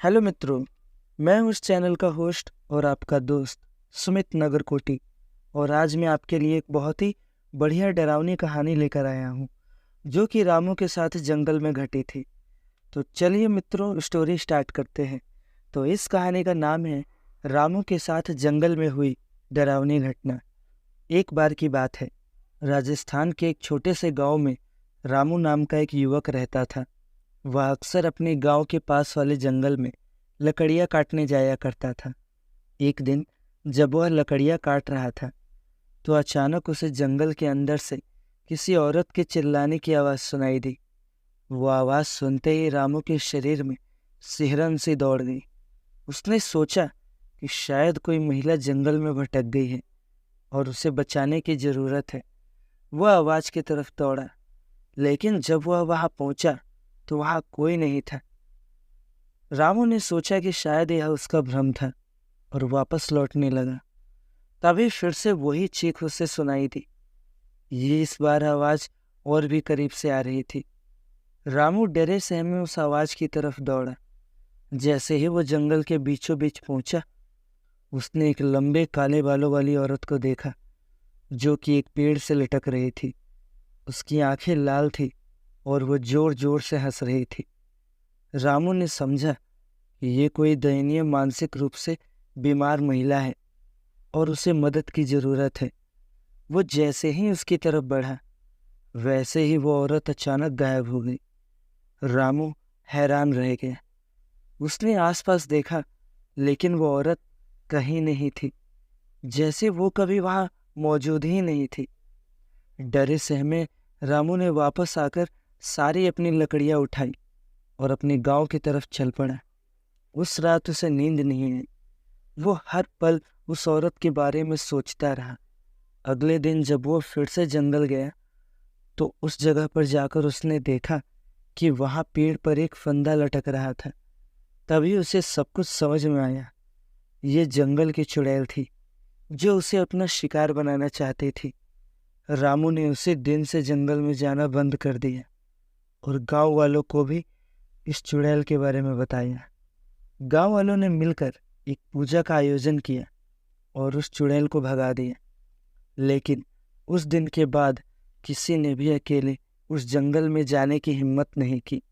Hello मित्रों, मैं हूँ इस चैनल का होस्ट और आपका दोस्त सुमित नगरकोटी। और आज मैं आपके लिए एक बहुत ही बढ़िया डरावनी कहानी लेकर आया हूँ जो कि रामू के साथ जंगल में घटी थी। तो चलिए मित्रों, स्टोरी स्टार्ट करते हैं। तो इस कहानी का नाम है रामू के साथ जंगल में हुई डरावनी घटना। एक बार की बात है, राजस्थान के एक छोटे से गांव में रामू नाम का एक युवक रहता था। वह अक्सर अपने गांव के पास वाले जंगल में लकड़ियां काटने जाया करता था। एक दिन जब वह लकड़ियां काट रहा था तो अचानक उसे जंगल के अंदर से किसी औरत के चिल्लाने की आवाज़ सुनाई दी। वो आवाज़ सुनते ही रामू के शरीर में सिहरन सी दौड़ गई। उसने सोचा कि शायद कोई महिला जंगल में भटक गई है और उसे बचाने की ज़रूरत है। वह आवाज़ की तरफ दौड़ा, लेकिन जब वह वहां पहुंचा तो वहां कोई नहीं था। रामू ने सोचा कि शायद यह उसका भ्रम था और वापस लौटने लगा। तभी फिर से वही चीख उसे सुनाई दी। ये इस बार आवाज और भी करीब से आ रही थी। रामू डरे सहमे उस आवाज की तरफ दौड़ा। जैसे ही वो जंगल के बीचों बीच पहुंचा, उसने एक लंबे काले बालों वाली औरत को देखा जो कि एक पेड़ से लटक रही थी। उसकी आंखें लाल थी और वो जोर जोर से हंस रही थी। रामू ने समझा कि ये कोई दयनीय मानसिक रूप से बीमार महिला है और उसे मदद की जरूरत है। वो जैसे ही उसकी तरफ बढ़ा, वैसे ही वो औरत अचानक गायब हो गई। रामू हैरान रह गया। उसने आसपास देखा, लेकिन वो औरत कहीं नहीं थी, जैसे वो कभी वहां मौजूद ही नहीं थी। डरे सहमे रामू ने वापस आकर सारी अपनी लकड़ियां उठाई और अपने गांव की तरफ चल पड़ा। उस रात उसे नींद नहीं आई। वो हर पल उस औरत के बारे में सोचता रहा। अगले दिन जब वो फिर से जंगल गया तो उस जगह पर जाकर उसने देखा कि वहां पेड़ पर एक फंदा लटक रहा था। तभी उसे सब कुछ समझ में आया। ये जंगल की चुड़ैल थी जो उसे अपना शिकार बनाना चाहती थी। रामू ने उसी दिन से जंगल में जाना बंद कर दिया और गांव वालों को भी इस चुड़ैल के बारे में बताया। गांव वालों ने मिलकर एक पूजा का आयोजन किया और उस चुड़ैल को भगा दिया। लेकिन उस दिन के बाद किसी ने भी अकेले उस जंगल में जाने की हिम्मत नहीं की।